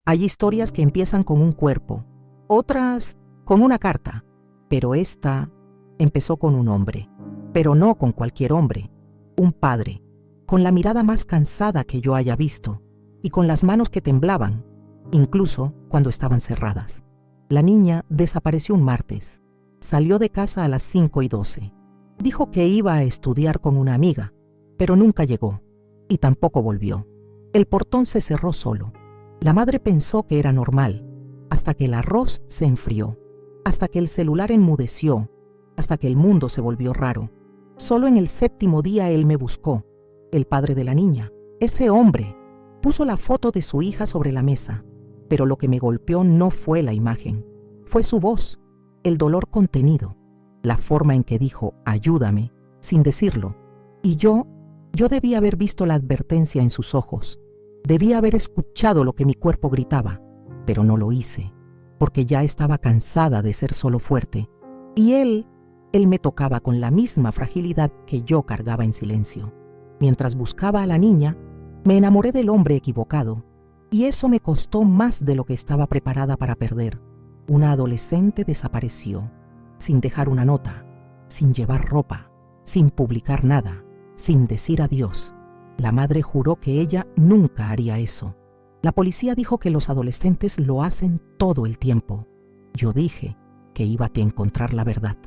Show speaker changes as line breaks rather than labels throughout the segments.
Hay historias que empiezan con un cuerpo, otras con una carta, pero esta empezó con un hombre, pero no con cualquier hombre, un padre, con la mirada más cansada que yo haya visto y con las manos que temblaban, incluso cuando estaban cerradas. La niña desapareció un martes. Salió de casa a las 5:12. Dijo que iba a estudiar con una amiga, pero nunca llegó y tampoco volvió. El portón se cerró solo. La madre pensó que era normal, hasta que el arroz se enfrió, hasta que el celular enmudeció, hasta que el mundo se volvió raro. Solo en el 7º día él me buscó, el padre de la niña. Ese hombre puso la foto de su hija sobre la mesa, pero lo que me golpeó no fue la imagen, fue su voz, el dolor contenido, la forma en que dijo «ayúdame» sin decirlo. Y yo debía haber visto la advertencia en sus ojos, debía haber escuchado lo que mi cuerpo gritaba, pero no lo hice, porque ya estaba cansada de ser solo fuerte. Y él me tocaba con la misma fragilidad que yo cargaba en silencio. Mientras buscaba a la niña, me enamoré del hombre equivocado, y eso me costó más de lo que estaba preparada para perder. Una adolescente desapareció, sin dejar una nota, sin llevar ropa, sin publicar nada, sin decir adiós. La madre juró que ella nunca haría eso. La policía dijo que los adolescentes lo hacen todo el tiempo. Yo dije que iba a encontrar la verdad.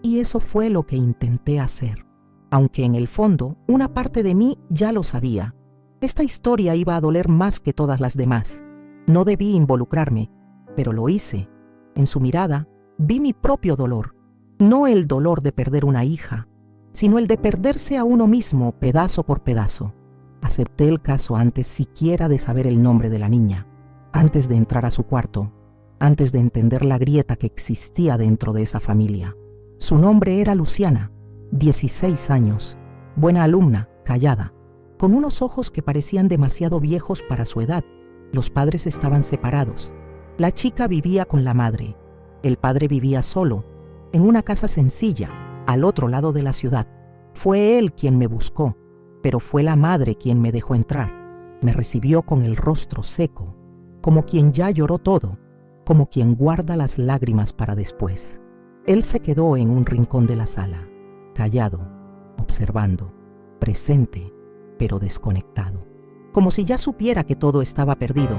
Y eso fue lo que intenté hacer, aunque en el fondo una parte de mí ya lo sabía. Esta historia iba a doler más que todas las demás. No debí involucrarme, pero lo hice. En su mirada vi mi propio dolor, no el dolor de perder una hija, sino el de perderse a uno mismo pedazo por pedazo. Acepté el caso antes siquiera de saber el nombre de la niña, antes de entrar a su cuarto, antes de entender la grieta que existía dentro de esa familia. Su nombre era Luciana, 16 años, buena alumna, callada, con unos ojos que parecían demasiado viejos para su edad. Los padres estaban separados. La chica vivía con la madre. El padre vivía solo, en una casa sencilla, al otro lado de la ciudad. Fue él quien me buscó, pero fue la madre quien me dejó entrar. Me recibió con el rostro seco, como quien ya lloró todo, como quien guarda las lágrimas para después. Él se quedó en un rincón de la sala, callado, observando, presente, pero desconectado, como si ya supiera que todo estaba perdido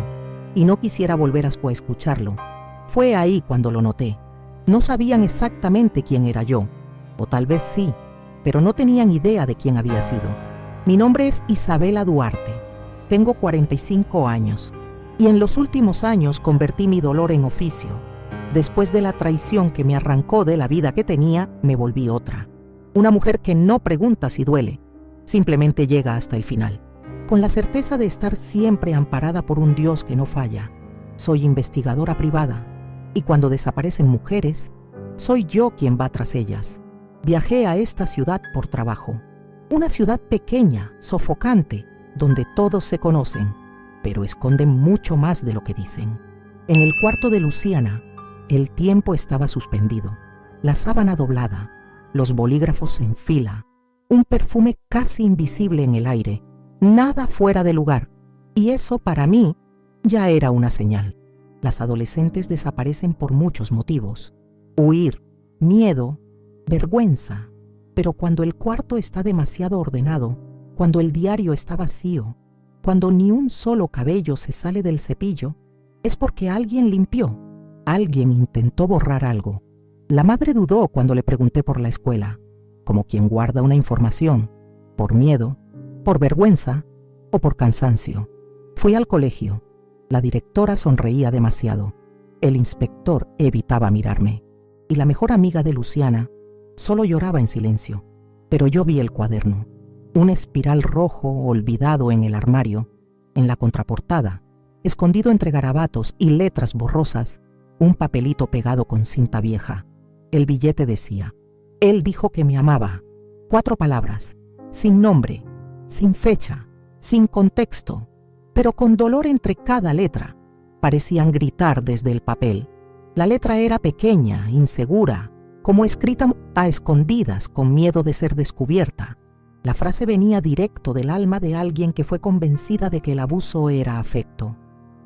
y no quisiera volver a escucharlo. Fue ahí cuando lo noté. No sabían exactamente quién era yo, o tal vez sí, pero no tenían idea de quién había sido. Mi nombre es Isabela Duarte, tengo 45 años, y en los últimos años convertí mi dolor en oficio. Después de la traición que me arrancó de la vida que tenía, me volví otra. Una mujer que no pregunta si duele, simplemente llega hasta el final, con la certeza de estar siempre amparada por un Dios que no falla. Soy investigadora privada, y cuando desaparecen mujeres, soy yo quien va tras ellas. Viajé a esta ciudad por trabajo, una ciudad pequeña, sofocante, donde todos se conocen, pero esconden mucho más de lo que dicen. En el cuarto de Luciana, el tiempo estaba suspendido, la sábana doblada, los bolígrafos en fila, un perfume casi invisible en el aire, nada fuera de lugar, y eso para mí ya era una señal. Las adolescentes desaparecen por muchos motivos: huir, miedo, vergüenza, pero cuando el cuarto está demasiado ordenado, cuando el diario está vacío, cuando ni un solo cabello se sale del cepillo, es porque alguien limpió, alguien intentó borrar algo. La madre dudó cuando le pregunté por la escuela, como quien guarda una información, por miedo, por vergüenza o por cansancio. Fui al colegio. La directora sonreía demasiado. El inspector evitaba mirarme. Y la mejor amiga de Luciana solo lloraba en silencio. Pero yo vi el cuaderno. Un espiral rojo olvidado en el armario, en la contraportada, escondido entre garabatos y letras borrosas, un papelito pegado con cinta vieja. El billete decía: él dijo que me amaba. 4 palabras, sin nombre, sin fecha, sin contexto, pero con dolor entre cada letra. Parecían gritar desde el papel. La letra era pequeña, insegura, como escrita a escondidas con miedo de ser descubierta. La frase venía directo del alma de alguien que fue convencida de que el abuso era afecto.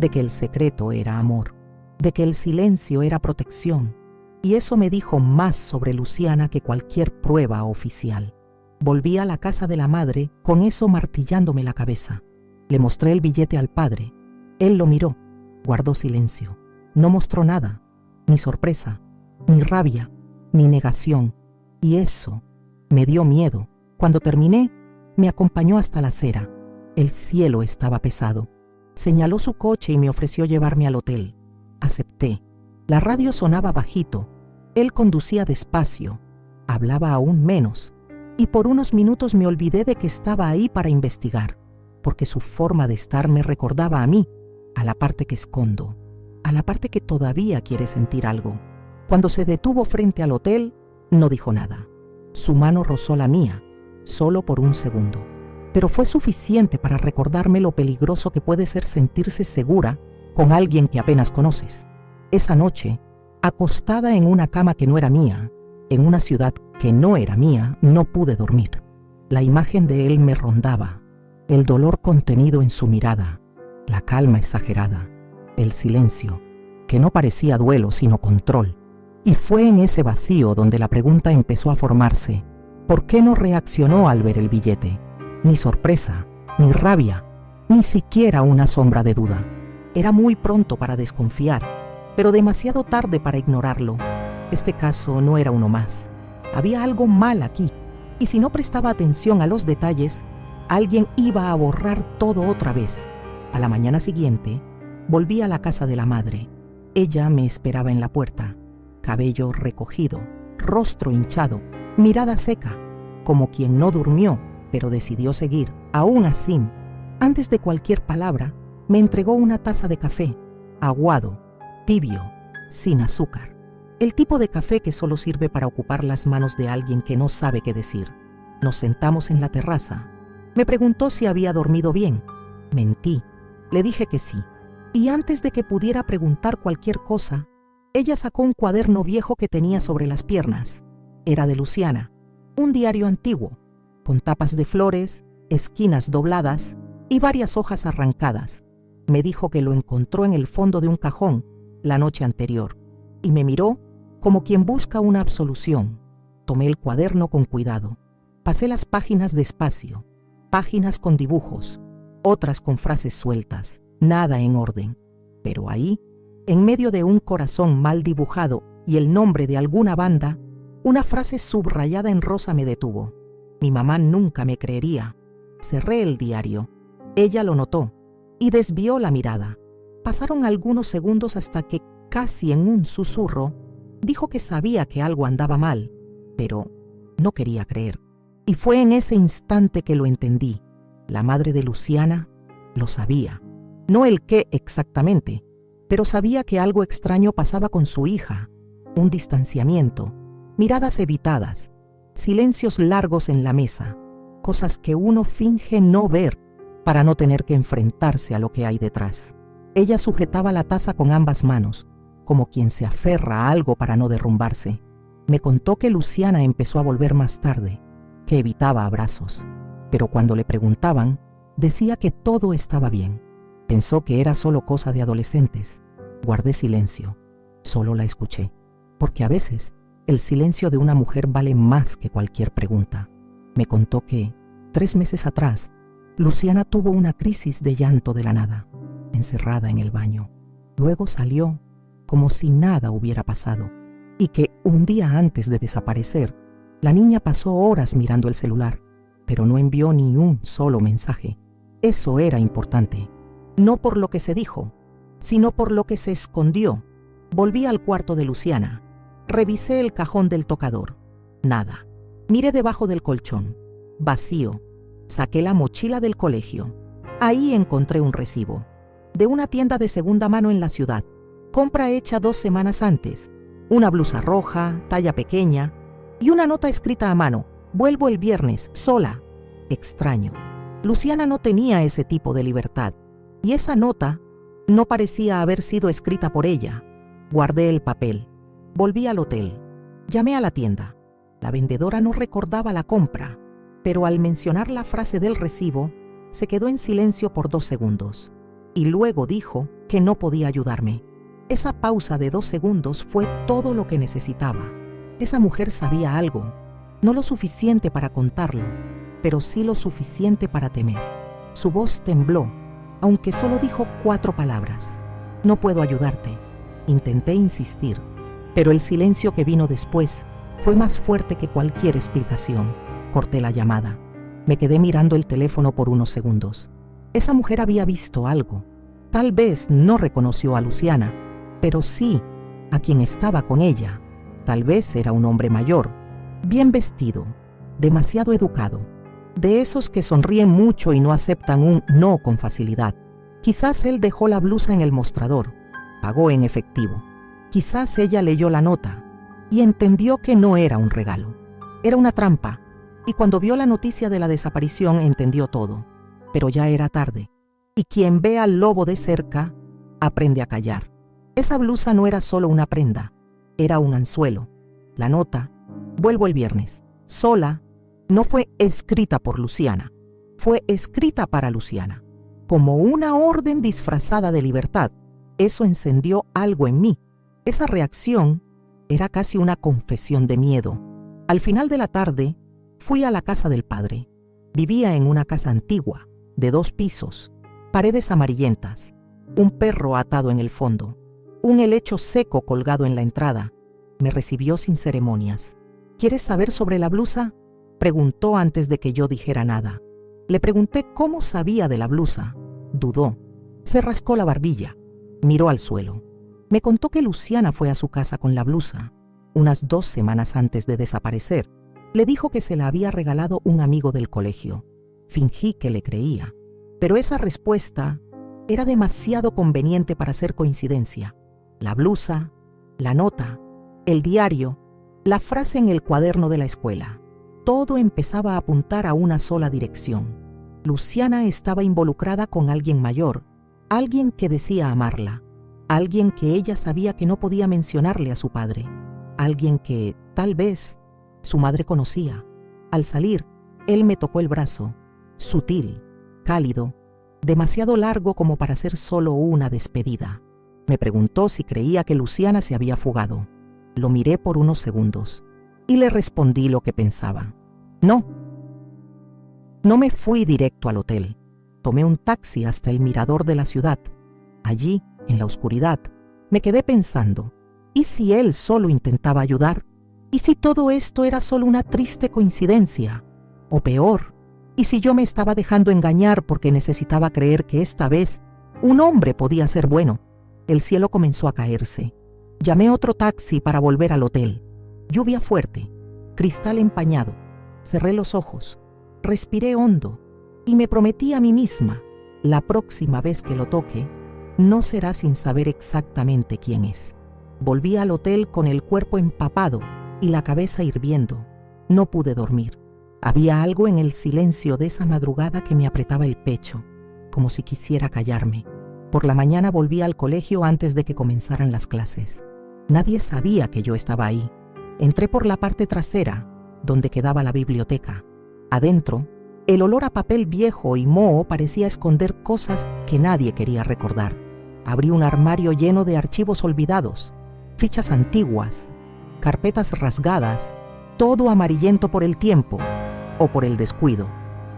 de que el secreto era amor, de que el silencio era protección, y eso me dijo más sobre Luciana que cualquier prueba oficial. Volví a la casa de la madre con eso martillándome la cabeza. Le mostré el billete al padre. Él lo miró, guardó silencio. No mostró nada, ni sorpresa, ni rabia, ni negación. Y eso me dio miedo. Cuando terminé, me acompañó hasta la acera. El cielo estaba pesado. Señaló su coche y me ofreció llevarme al hotel. Acepté. La radio sonaba bajito. Él conducía despacio. Hablaba aún menos. Y por unos minutos me olvidé de que estaba ahí para investigar, porque su forma de estar me recordaba a mí, a la parte que escondo, a la parte que todavía quiere sentir algo. Cuando se detuvo frente al hotel, no dijo nada. Su mano rozó la mía, solo por un segundo. Pero fue suficiente para recordarme lo peligroso que puede ser sentirse segura con alguien que apenas conoces. Esa noche, acostada en una cama que no era mía, en una ciudad que no era mía, no pude dormir. La imagen de él me rondaba, el dolor contenido en su mirada, la calma exagerada, el silencio, que no parecía duelo sino control. Y fue en ese vacío donde la pregunta empezó a formarse. ¿Por qué no reaccionó al ver el billete? Ni sorpresa, ni rabia, ni siquiera una sombra de duda. Era muy pronto para desconfiar, pero demasiado tarde para ignorarlo. Este caso no era uno más. Había algo mal aquí, y si no prestaba atención a los detalles, alguien iba a borrar todo otra vez. A la mañana siguiente, volví a la casa de la madre. Ella me esperaba en la puerta, cabello recogido, rostro hinchado, mirada seca, como quien no durmió, pero decidió seguir. Aún así, antes de cualquier palabra, me entregó una taza de café, aguado, tibio, sin azúcar. El tipo de café que solo sirve para ocupar las manos de alguien que no sabe qué decir. Nos sentamos en la terraza. Me preguntó si había dormido bien. Mentí. Le dije que sí. Y antes de que pudiera preguntar cualquier cosa, ella sacó un cuaderno viejo que tenía sobre las piernas. Era de Luciana, un diario antiguo, con tapas de flores, esquinas dobladas y varias hojas arrancadas. Me dijo que lo encontró en el fondo de un cajón la noche anterior y me miró como quien busca una absolución. Tomé el cuaderno con cuidado. Pasé las páginas despacio, páginas con dibujos, otras con frases sueltas, nada en orden. Pero ahí, en medio de un corazón mal dibujado y el nombre de alguna banda, una frase subrayada en rosa me detuvo. Mi mamá nunca me creería. Cerré el diario. Ella lo notó y desvió la mirada. Pasaron algunos segundos hasta que, casi en un susurro, dijo que sabía que algo andaba mal, pero no quería creer. Y fue en ese instante que lo entendí. La madre de Luciana lo sabía. No el qué exactamente, pero sabía que algo extraño pasaba con su hija. Un distanciamiento, miradas evitadas, silencios largos en la mesa, cosas que uno finge no ver para no tener que enfrentarse a lo que hay detrás. Ella sujetaba la taza con ambas manos, como quien se aferra a algo para no derrumbarse. Me contó que Luciana empezó a volver más tarde, que evitaba abrazos, pero cuando le preguntaban, decía que todo estaba bien. Pensó que era solo cosa de adolescentes. Guardé silencio, solo la escuché, porque a veces el silencio de una mujer vale más que cualquier pregunta. Me contó que, 3 meses atrás, Luciana tuvo una crisis de llanto de la nada, encerrada en el baño. Luego salió como si nada hubiera pasado, y que un día antes de desaparecer, la niña pasó horas mirando el celular, pero no envió ni un solo mensaje. Eso era importante, no por lo que se dijo, sino por lo que se escondió. Volví al cuarto de Luciana. Revisé el cajón del tocador. Nada. Miré debajo del colchón. Vacío. Saqué la mochila del colegio. Ahí encontré un recibo. De una tienda de segunda mano en la ciudad. Compra hecha 2 semanas antes. Una blusa roja, talla pequeña. Y una nota escrita a mano. Vuelvo el viernes, sola. Extraño. Luciana no tenía ese tipo de libertad. Y esa nota no parecía haber sido escrita por ella. Guardé el papel. Volví al hotel. Llamé a la tienda. La vendedora no recordaba la compra, pero al mencionar la frase del recibo, se quedó en silencio por 2 segundos. Y luego dijo que no podía ayudarme. Esa pausa de 2 segundos fue todo lo que necesitaba. Esa mujer sabía algo, no lo suficiente para contarlo, pero sí lo suficiente para temer. Su voz tembló, aunque solo dijo 4 palabras. No puedo ayudarte. Intenté insistir, pero el silencio que vino después fue más fuerte que cualquier explicación. Corté la llamada. Me quedé mirando el teléfono por unos segundos. Esa mujer había visto algo. Tal vez no reconoció a Luciana, pero sí a quien estaba con ella. Tal vez era un hombre mayor, bien vestido, demasiado educado, de esos que sonríen mucho y no aceptan un no con facilidad. Quizás él dejó la blusa en el mostrador, pagó en efectivo. Quizás ella leyó la nota y entendió que no era un regalo. Era una trampa, y cuando vio la noticia de la desaparición entendió todo. Pero ya era tarde, y quien ve al lobo de cerca aprende a callar. Esa blusa no era solo una prenda, era un anzuelo. La nota, vuelvo el viernes, sola, no fue escrita por Luciana, fue escrita para Luciana. Como una orden disfrazada de libertad, eso encendió algo en mí. Esa reacción era casi una confesión de miedo. Al final de la tarde, fui a la casa del padre. Vivía en una casa antigua, de 2 pisos, paredes amarillentas, un perro atado en el fondo, un helecho seco colgado en la entrada. Me recibió sin ceremonias. ¿Quieres saber sobre la blusa?, preguntó antes de que yo dijera nada. Le pregunté cómo sabía de la blusa. Dudó. Se rascó la barbilla. Miró al suelo. Me contó que Luciana fue a su casa con la blusa, unas 2 semanas antes de desaparecer. Le dijo que se la había regalado un amigo del colegio. Fingí que le creía, pero esa respuesta era demasiado conveniente para ser coincidencia. La blusa, la nota, el diario, la frase en el cuaderno de la escuela. Todo empezaba a apuntar a una sola dirección. Luciana estaba involucrada con alguien mayor, alguien que decía amarla, alguien que ella sabía que no podía mencionarle a su padre, alguien que, tal vez, su madre conocía. Al salir, él me tocó el brazo, sutil, cálido, demasiado largo como para ser solo una despedida. Me preguntó si creía que Luciana se había fugado. Lo miré por unos segundos y le respondí lo que pensaba. No me fui directo al hotel. Tomé un taxi hasta el mirador de la ciudad. Allí, en la oscuridad, me quedé pensando, ¿y si él solo intentaba ayudar? ¿Y si todo esto era solo una triste coincidencia? O peor, ¿y si yo me estaba dejando engañar porque necesitaba creer que esta vez un hombre podía ser bueno? El cielo comenzó a caerse. Llamé otro taxi para volver al hotel. Lluvia fuerte, cristal empañado. Cerré los ojos, respiré hondo y me prometí a mí misma, la próxima vez que lo toque, no será sin saber exactamente quién es. Volví al hotel con el cuerpo empapado y la cabeza hirviendo. No pude dormir. Había algo en el silencio de esa madrugada que me apretaba el pecho, como si quisiera callarme. Por la mañana volví al colegio antes de que comenzaran las clases. Nadie sabía que yo estaba ahí. Entré por la parte trasera, donde quedaba la biblioteca. Adentro, el olor a papel viejo y moho parecía esconder cosas que nadie quería recordar. Abrí un armario lleno de archivos olvidados, fichas antiguas, carpetas rasgadas, todo amarillento por el tiempo o por el descuido.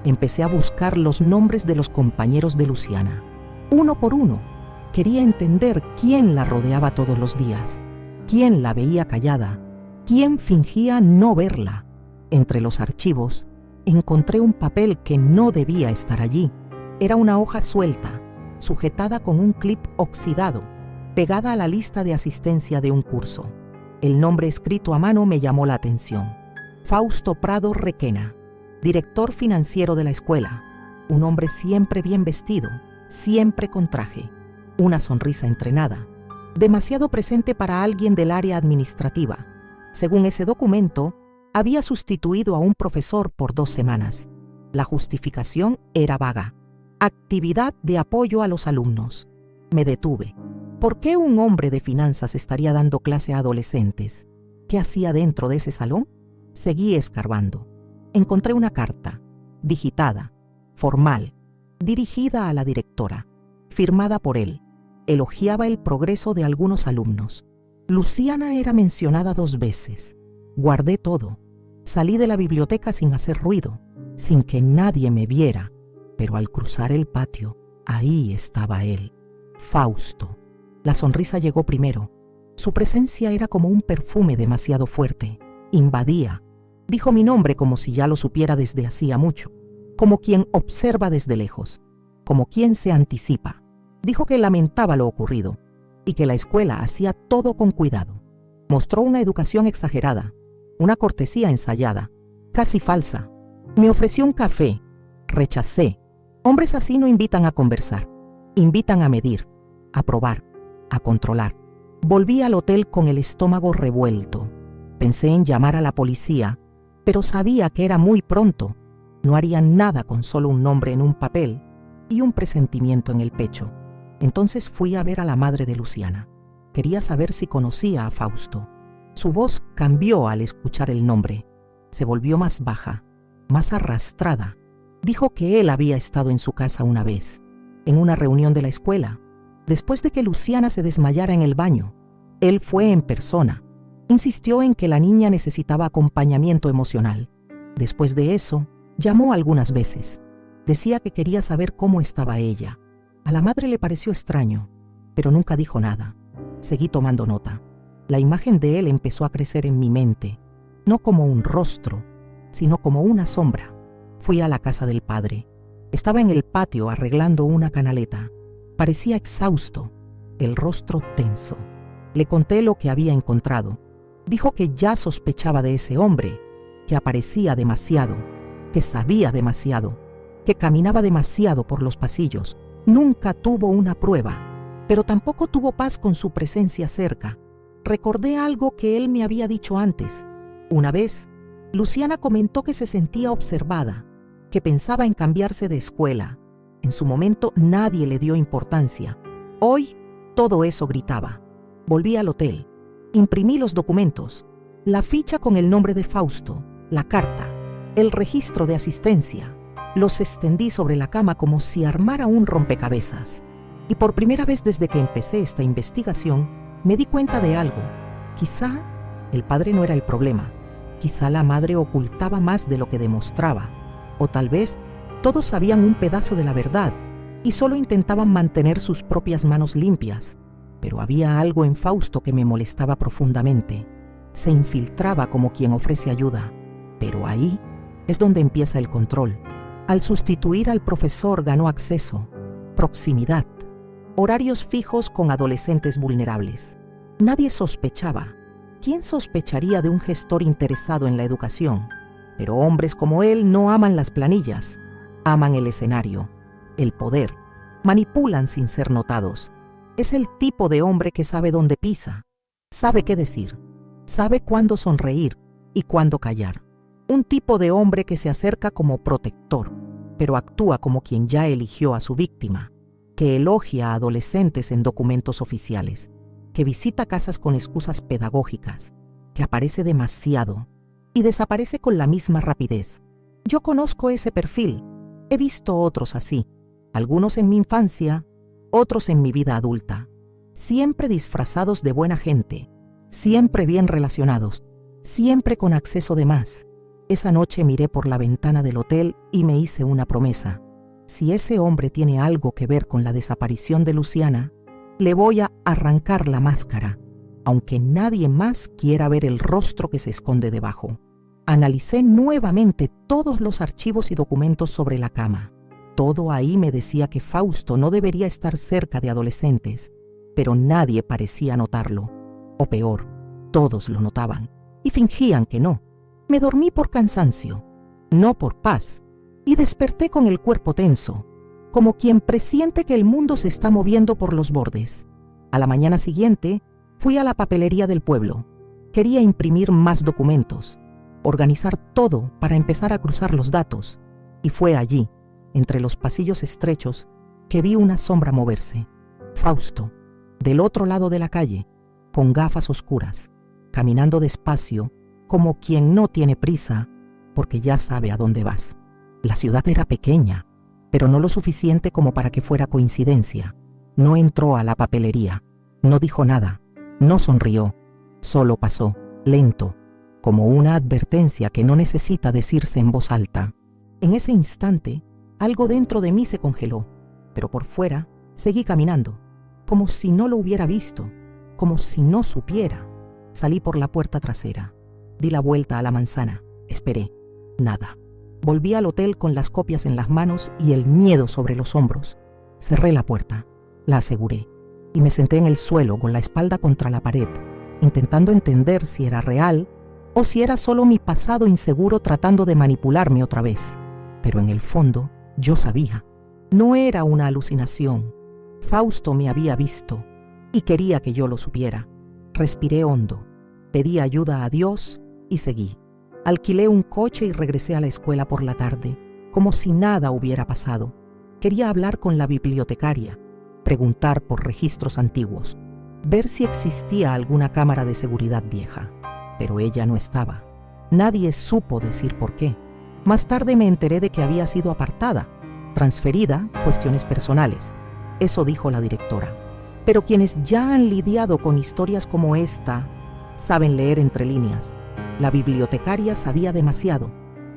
Empecé a buscar los nombres de los compañeros de Luciana. Uno por uno, quería entender quién la rodeaba todos los días, quién la veía callada, quién fingía no verla. Entre los archivos, encontré un papel que no debía estar allí. Era una hoja suelta, sujetada con un clip oxidado, pegada a la lista de asistencia de un curso. El nombre escrito a mano me llamó la atención. Fausto Prado Requena, director financiero de la escuela. Un hombre siempre bien vestido, siempre con traje, una sonrisa entrenada, demasiado presente para alguien del área administrativa. Según ese documento, había sustituido a un profesor por 2 semanas. La justificación era vaga. Actividad de apoyo a los alumnos. Me detuve. ¿Por qué un hombre de finanzas estaría dando clase a adolescentes? ¿Qué hacía dentro de ese salón? Seguí escarbando. Encontré una carta, digitada, formal, dirigida a la directora, firmada por él. Elogiaba el progreso de algunos alumnos. Luciana era mencionada 2 veces. Guardé todo. Salí de la biblioteca sin hacer ruido, sin que nadie me viera, pero al cruzar el patio, ahí estaba él, Fausto. La sonrisa llegó primero. Su presencia era como un perfume demasiado fuerte. Invadía. Dijo mi nombre como si ya lo supiera desde hacía mucho, como quien observa desde lejos, como quien se anticipa. Dijo que lamentaba lo ocurrido y que la escuela hacía todo con cuidado. Mostró una educación exagerada, una cortesía ensayada, casi falsa. Me ofreció un café. Rechacé. Hombres así no invitan a conversar, invitan a medir, a probar, a controlar. Volví al hotel con el estómago revuelto. Pensé en llamar a la policía, pero sabía que era muy pronto. No harían nada con solo un nombre en un papel y un presentimiento en el pecho. Entonces fui a ver a la madre de Luciana. Quería saber si conocía a Fausto. Su voz cambió al escuchar el nombre. Se volvió más baja, más arrastrada. Dijo que él había estado en su casa una vez, en una reunión de la escuela, después de que Luciana se desmayara en el baño. Él fue en persona. Insistió en que la niña necesitaba acompañamiento emocional. Después de eso, llamó algunas veces. Decía que quería saber cómo estaba ella. A la madre le pareció extraño, pero nunca dijo nada. Seguí tomando nota. La imagen de él empezó a crecer en mi mente, no como un rostro, sino como una sombra. Fui a la casa del padre. Estaba en el patio arreglando una canaleta. Parecía exhausto, el rostro tenso. Le conté lo que había encontrado. Dijo que ya sospechaba de ese hombre, que aparecía demasiado, que sabía demasiado, que caminaba demasiado por los pasillos. Nunca tuvo una prueba, pero tampoco tuvo paz con su presencia cerca. Recordé algo que él me había dicho antes. Una vez, Luciana comentó que se sentía observada, que pensaba en cambiarse de escuela. En su momento nadie le dio importancia. Hoy, todo eso gritaba. Volví al hotel. Imprimí los documentos, la ficha con el nombre de Fausto, la carta, el registro de asistencia. Los extendí sobre la cama como si armara un rompecabezas. Y por primera vez desde que empecé esta investigación, me di cuenta de algo. Quizá el padre no era el problema. Quizá la madre ocultaba más de lo que demostraba. O tal vez todos sabían un pedazo de la verdad y solo intentaban mantener sus propias manos limpias. Pero había algo en Fausto que me molestaba profundamente. Se infiltraba como quien ofrece ayuda. Pero ahí es donde empieza el control. Al sustituir al profesor ganó acceso, proximidad, horarios fijos con adolescentes vulnerables. Nadie sospechaba. ¿Quién sospecharía de un gestor interesado en la educación? Pero hombres como él no aman las planillas, aman el escenario, el poder, manipulan sin ser notados. Es el tipo de hombre que sabe dónde pisa, sabe qué decir, sabe cuándo sonreír y cuándo callar. Un tipo de hombre que se acerca como protector, pero actúa como quien ya eligió a su víctima, que elogia a adolescentes en documentos oficiales, que visita casas con excusas pedagógicas, que aparece demasiado y desaparece con la misma rapidez. Yo conozco ese perfil, he visto otros así, algunos en mi infancia, otros en mi vida adulta, siempre disfrazados de buena gente, siempre bien relacionados, siempre con acceso de más. Esa noche miré por la ventana del hotel y me hice una promesa. Si ese hombre tiene algo que ver con la desaparición de Luciana, le voy a arrancar la máscara, aunque nadie más quiera ver el rostro que se esconde debajo. Analicé nuevamente todos los archivos y documentos sobre la cama. Todo ahí me decía que Fausto no debería estar cerca de adolescentes, pero nadie parecía notarlo. O peor, todos lo notaban y fingían que no. Me dormí por cansancio, no por paz, y desperté con el cuerpo tenso, como quien presiente que el mundo se está moviendo por los bordes. A la mañana siguiente, fui a la papelería del pueblo. Quería imprimir más documentos, organizar todo para empezar a cruzar los datos, y fue allí, entre los pasillos estrechos, que vi una sombra moverse. Fausto, del otro lado de la calle, con gafas oscuras, caminando despacio, como quien no tiene prisa, porque ya sabe a dónde vas. La ciudad era pequeña, pero no lo suficiente como para que fuera coincidencia. No entró a la papelería, no dijo nada, no sonrió, solo pasó, lento, como una advertencia que no necesita decirse en voz alta. En ese instante, algo dentro de mí se congeló, pero por fuera seguí caminando, como si no lo hubiera visto, como si no supiera. Salí por la puerta trasera, di la vuelta a la manzana, esperé, nada. Volví al hotel con las copias en las manos y el miedo sobre los hombros. Cerré la puerta, la aseguré, y me senté en el suelo con la espalda contra la pared, intentando entender si era real o si era solo mi pasado inseguro tratando de manipularme otra vez. Pero en el fondo, yo sabía. No era una alucinación. Fausto me había visto y quería que yo lo supiera. Respiré hondo, pedí ayuda a Dios y seguí. Alquilé un coche y regresé a la escuela por la tarde, como si nada hubiera pasado. Quería hablar con la bibliotecaria, preguntar por registros antiguos, ver si existía alguna cámara de seguridad vieja. Pero ella no estaba. Nadie supo decir por qué. Más tarde me enteré de que había sido apartada, transferida, cuestiones personales. Eso dijo la directora. Pero quienes ya han lidiado con historias como esta saben leer entre líneas. La bibliotecaria sabía demasiado.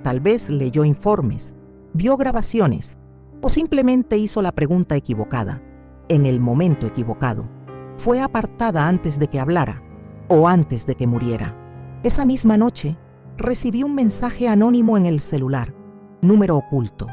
Tal vez leyó informes, vio grabaciones o simplemente hizo la pregunta equivocada, en el momento equivocado. Fue apartada antes de que hablara o antes de que muriera. Esa misma noche recibí un mensaje anónimo en el celular, número oculto,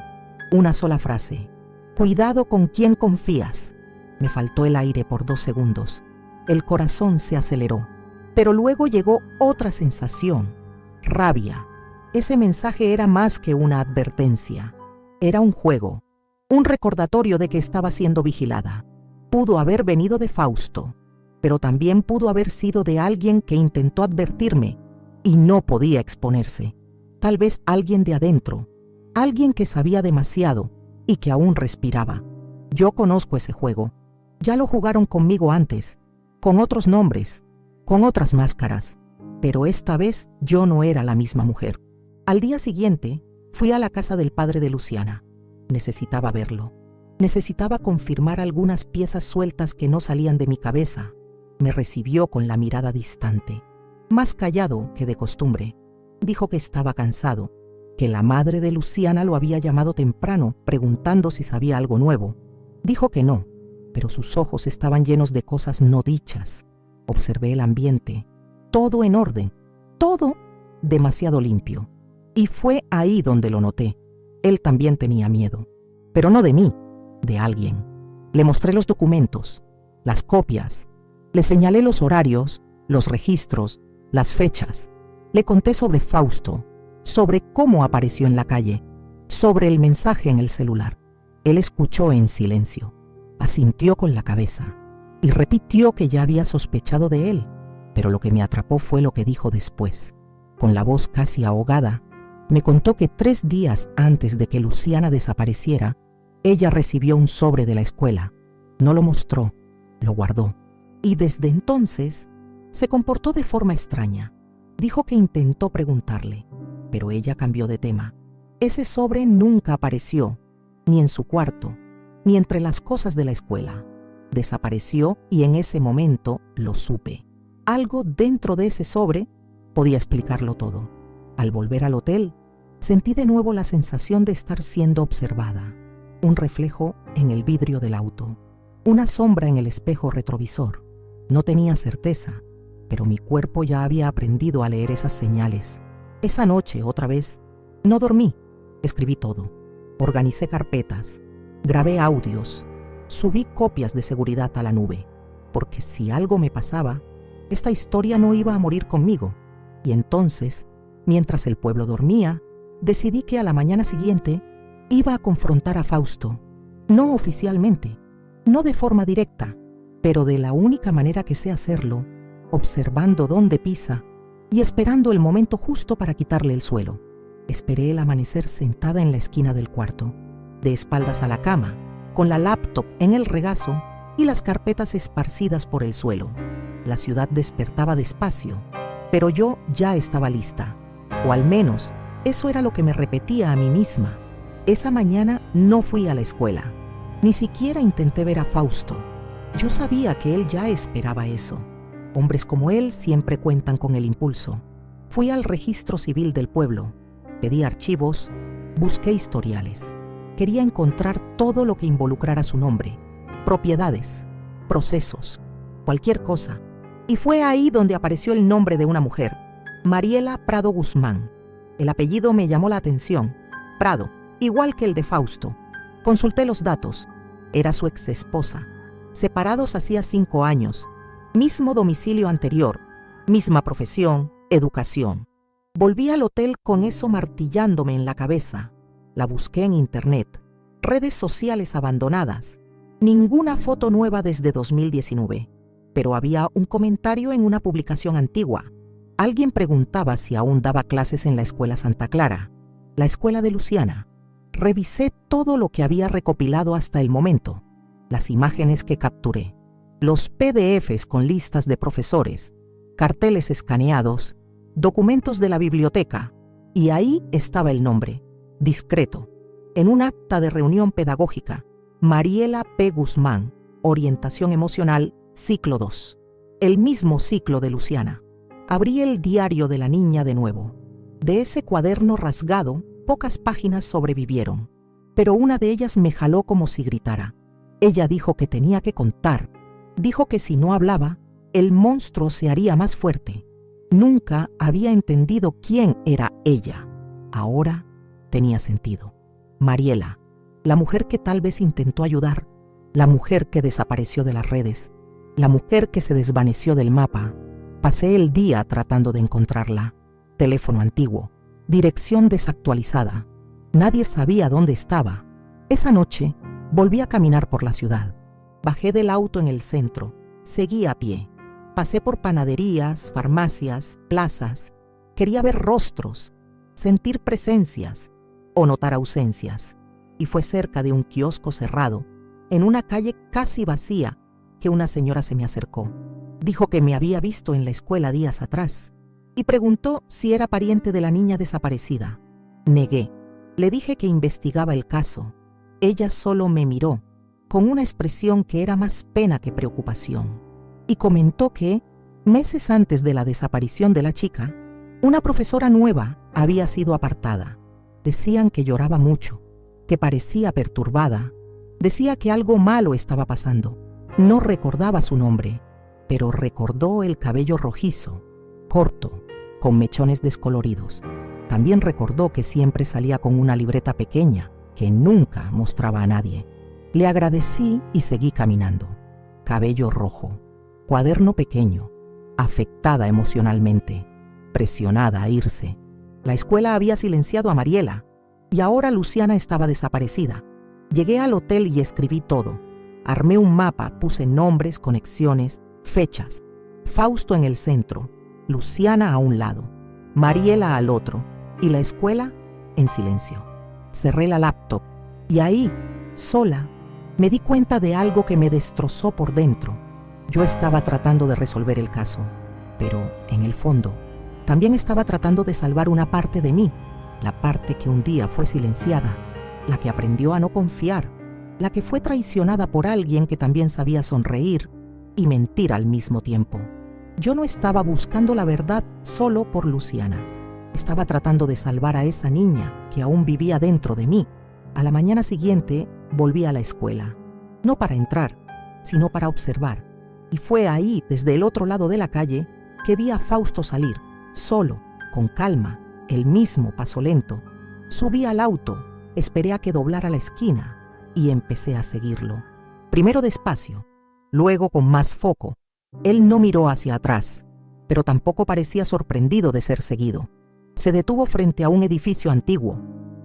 una sola frase: cuidado con quién confías. Me faltó el aire por 2 segundos. El corazón se aceleró. Pero luego llegó otra sensación: rabia. Ese mensaje era más que una advertencia. Era un juego, un recordatorio de que estaba siendo vigilada. Pudo haber venido de Fausto, pero también pudo haber sido de alguien que intentó advertirme y no podía exponerse. Tal vez alguien de adentro, alguien que sabía demasiado y que aún respiraba. Yo conozco ese juego. Ya lo jugaron conmigo antes, con otros nombres, con otras máscaras, pero esta vez yo no era la misma mujer. Al día siguiente, fui a la casa del padre de Luciana. Necesitaba verlo. Necesitaba confirmar algunas piezas sueltas que no salían de mi cabeza. Me recibió con la mirada distante, más callado que de costumbre. Dijo que estaba cansado, que la madre de Luciana lo había llamado temprano preguntando si sabía algo nuevo. Dijo que no, pero sus ojos estaban llenos de cosas no dichas. Observé el ambiente, todo en orden, todo demasiado limpio. Y fue ahí donde lo noté. Él también tenía miedo, pero no de mí, de alguien. Le mostré los documentos, las copias, le señalé los horarios, los registros, las fechas. Le conté sobre Fausto, sobre cómo apareció en la calle, sobre el mensaje en el celular. Él escuchó en silencio, asintió con la cabeza y repitió que ya había sospechado de él, pero lo que me atrapó fue lo que dijo después. Con la voz casi ahogada, me contó que 3 días antes de que Luciana desapareciera, ella recibió un sobre de la escuela. No lo mostró, lo guardó. Y desde entonces se comportó de forma extraña. Dijo que intentó preguntarle, pero ella cambió de tema. Ese sobre nunca apareció, ni en su cuarto, ni entre las cosas de la escuela. Desapareció y en ese momento lo supe. Algo dentro de ese sobre podía explicarlo todo. Al volver al hotel, sentí de nuevo la sensación de estar siendo observada. Un reflejo en el vidrio del auto, una sombra en el espejo retrovisor. No tenía certeza, pero mi cuerpo ya había aprendido a leer esas señales. Esa noche, otra vez, no dormí. Escribí todo. Organicé carpetas, grabé audios, subí copias de seguridad a la nube, porque si algo me pasaba, esta historia no iba a morir conmigo. Y entonces, mientras el pueblo dormía, decidí que a la mañana siguiente iba a confrontar a Fausto, no oficialmente, no de forma directa, pero de la única manera que sé hacerlo, observando dónde pisa y esperando el momento justo para quitarle el suelo. Esperé el amanecer sentada en la esquina del cuarto, de espaldas a la cama, con la laptop en el regazo y las carpetas esparcidas por el suelo. La ciudad despertaba despacio, pero yo ya estaba lista, o al menos eso era lo que me repetía a mí misma. Esa mañana no fui a la escuela, ni siquiera intenté ver a Fausto. Yo sabía que él ya esperaba eso. Hombres como él siempre cuentan con el impulso. Fui al registro civil del pueblo, pedí archivos, busqué historiales. Quería encontrar todo lo que involucrara su nombre, propiedades, procesos, cualquier cosa. Y fue ahí donde apareció el nombre de una mujer, Mariela Prado Guzmán. El apellido me llamó la atención, Prado, igual que el de Fausto. Consulté los datos. Era su exesposa. Separados hacía 5 años. Mismo domicilio anterior, misma profesión, educación. Volví al hotel con eso martillándome en la cabeza. La busqué en internet, redes sociales abandonadas. Ninguna foto nueva desde 2019. Pero había un comentario en una publicación antigua. Alguien preguntaba si aún daba clases en la Escuela Santa Clara, la escuela de Luciana. Revisé todo lo que había recopilado hasta el momento, las imágenes que capturé, los PDFs con listas de profesores, carteles escaneados, documentos de la biblioteca, y ahí estaba el nombre, discreto, en un acta de reunión pedagógica, Mariela P. Guzmán, Orientación Emocional, Ciclo 2, el mismo ciclo de Luciana. Abrí el diario de la niña de nuevo. De ese cuaderno rasgado, pocas páginas sobrevivieron, pero una de ellas me jaló como si gritara. Ella dijo que tenía que contar. Dijo que si no hablaba, el monstruo se haría más fuerte. Nunca había entendido quién era ella. Ahora tenía sentido. Mariela, la mujer que tal vez intentó ayudar, la mujer que desapareció de las redes, la mujer que se desvaneció del mapa. Pasé el día tratando de encontrarla. Teléfono antiguo, dirección desactualizada. Nadie sabía dónde estaba. Esa noche volví a caminar por la ciudad. Bajé del auto en el centro, seguí a pie. Pasé por panaderías, farmacias, plazas. Quería ver rostros, sentir presencias o notar ausencias. Y fue cerca de un kiosco cerrado, en una calle casi vacía, que una señora se me acercó. Dijo que me había visto en la escuela días atrás y preguntó si era pariente de la niña desaparecida. Negué. Le dije que investigaba el caso. Ella solo me miró, con una expresión que era más pena que preocupación, y comentó que, meses antes de la desaparición de la chica, una profesora nueva había sido apartada. Decían que lloraba mucho, que parecía perturbada. Decía que algo malo estaba pasando. No recordaba su nombre, pero recordó el cabello rojizo, corto, con mechones descoloridos. También recordó que siempre salía con una libreta pequeña que nunca mostraba a nadie. Le agradecí y seguí caminando. Cabello rojo, cuaderno pequeño, afectada emocionalmente, presionada a irse. La escuela había silenciado a Mariela y ahora Luciana estaba desaparecida. Llegué al hotel y escribí todo. Armé un mapa, puse nombres, conexiones, fechas. Fausto en el centro, Luciana a un lado, Mariela al otro y la escuela en silencio. Cerré la laptop y ahí, sola, me di cuenta de algo que me destrozó por dentro. Yo estaba tratando de resolver el caso, pero en el fondo también estaba tratando de salvar una parte de mí, la parte que un día fue silenciada, la que aprendió a no confiar, la que fue traicionada por alguien que también sabía sonreír y mentir al mismo tiempo. Yo no estaba buscando la verdad solo por Luciana. Estaba tratando de salvar a esa niña que aún vivía dentro de mí. A la mañana siguiente volví a la escuela, no para entrar, sino para observar. Y fue ahí, desde el otro lado de la calle, que vi a Fausto salir, solo, con calma, el mismo paso lento. Subí al auto, esperé a que doblara la esquina y empecé a seguirlo. Primero despacio, luego con más foco. Él no miró hacia atrás, pero tampoco parecía sorprendido de ser seguido. Se detuvo frente a un edificio antiguo.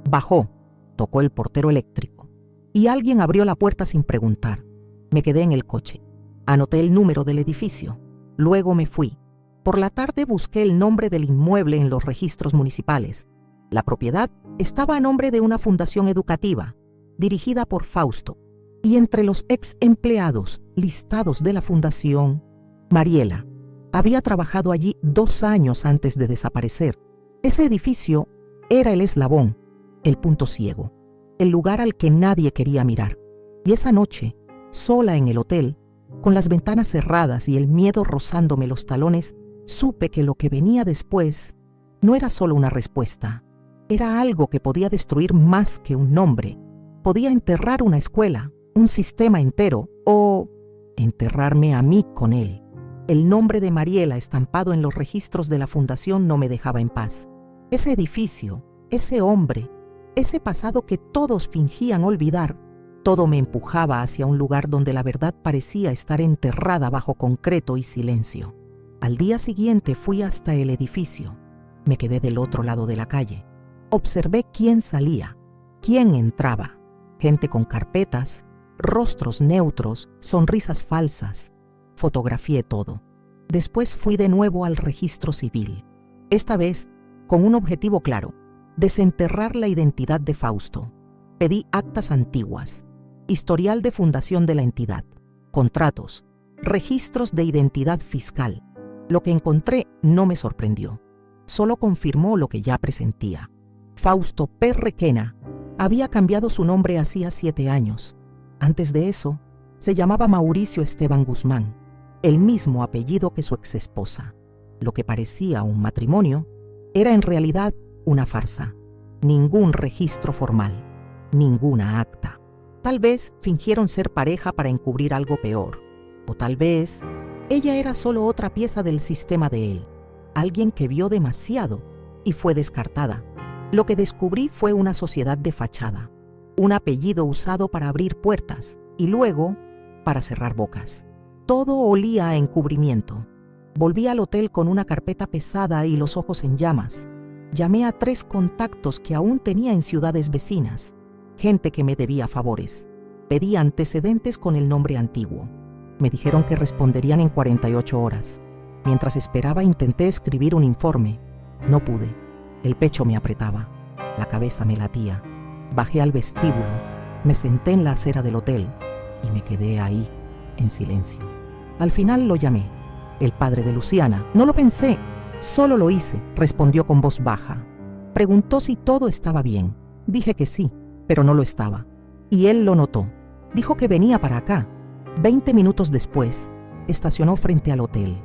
Bajó, tocó el portero eléctrico y alguien abrió la puerta sin preguntar. Me quedé en el coche. Anoté el número del edificio. Luego me fui. Por la tarde busqué el nombre del inmueble en los registros municipales. La propiedad estaba a nombre de una fundación educativa, dirigida por Fausto, y entre los ex empleados listados de la fundación, Mariela había trabajado allí 2 años antes de desaparecer. Ese edificio era el eslabón, el punto ciego, el lugar al que nadie quería mirar. Y esa noche, sola en el hotel, Con las ventanas cerradas y el miedo rozándome los talones, supe que lo que venía después no era solo una respuesta. Era algo que podía destruir más que un nombre. Podía enterrar una escuela, un sistema entero, o enterrarme a mí con él. El nombre de Mariela estampado en los registros de la fundación no me dejaba en paz. Ese edificio, ese hombre, ese pasado que todos fingían olvidar, todo me empujaba hacia un lugar donde la verdad parecía estar enterrada bajo concreto y silencio. Al día siguiente fui hasta el edificio. Me quedé del otro lado de la calle. Observé quién salía, quién entraba. Gente con carpetas, rostros neutros, sonrisas falsas. Fotografié todo. Después fui de nuevo al registro civil. Esta vez con un objetivo claro: desenterrar la identidad de Fausto. Pedí actas antiguas, historial de fundación de la entidad, contratos, registros de identidad fiscal. Lo que encontré no me sorprendió. Solo confirmó lo que ya presentía. Fausto P. Requena había cambiado su nombre hacía 7 años. Antes de eso, se llamaba Mauricio Esteban Guzmán, el mismo apellido que su exesposa. Lo que parecía un matrimonio era en realidad una farsa. Ningún registro formal, ninguna acta. Tal vez fingieron ser pareja para encubrir algo peor. O tal vez ella era solo otra pieza del sistema de él, alguien que vio demasiado y fue descartada. Lo que descubrí fue una sociedad de fachada, un apellido usado para abrir puertas y luego para cerrar bocas. Todo olía a encubrimiento. Volví al hotel con una carpeta pesada y los ojos en llamas. Llamé a 3 contactos que aún tenía en ciudades vecinas, gente que me debía favores. Pedí antecedentes con el nombre antiguo. Me dijeron que responderían en 48 horas. Mientras esperaba intenté escribir un informe. No pude. El pecho me apretaba. La cabeza me latía. Bajé al vestíbulo. Me senté en la acera del hotel y me quedé ahí, en silencio. Al final lo llamé. El padre de Luciana. No lo pensé. Solo lo hice, respondió con voz baja. Preguntó si todo estaba bien. Dije que sí, pero no lo estaba. Y él lo notó. Dijo que venía para acá. 20 minutos después, estacionó frente al hotel.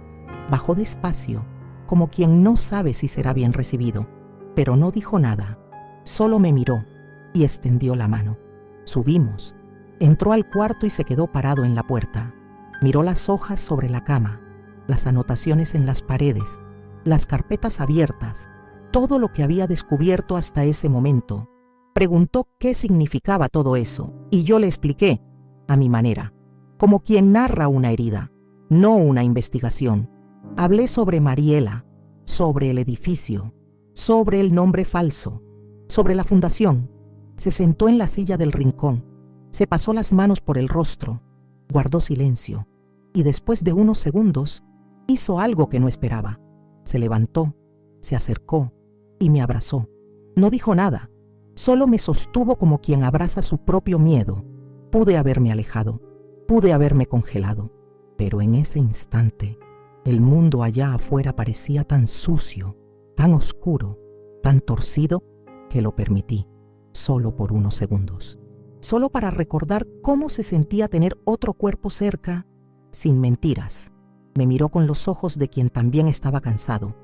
Bajó despacio, como quien no sabe si será bien recibido, pero no dijo nada. Solo me miró y extendió la mano. Subimos. Entró al cuarto y se quedó parado en la puerta. Miró las hojas sobre la cama, las anotaciones en las paredes, las carpetas abiertas, todo lo que había descubierto hasta ese momento. Preguntó qué significaba todo eso, y yo le expliqué, a mi manera, como quien narra una herida, no una investigación. Hablé sobre Mariela, sobre el edificio, sobre el nombre falso, sobre la fundación. Se sentó en la silla del rincón, se pasó las manos por el rostro, guardó silencio, y después de unos segundos, hizo algo que no esperaba. Se levantó, se acercó y me abrazó. No dijo nada, solo me sostuvo como quien abraza su propio miedo. Pude haberme alejado, pude haberme congelado, pero en ese instante, el mundo allá afuera parecía tan sucio, tan oscuro, tan torcido, que lo permití, solo por unos segundos. Solo para recordar cómo se sentía tener otro cuerpo cerca, sin mentiras. Me miró con los ojos de quien también estaba cansado,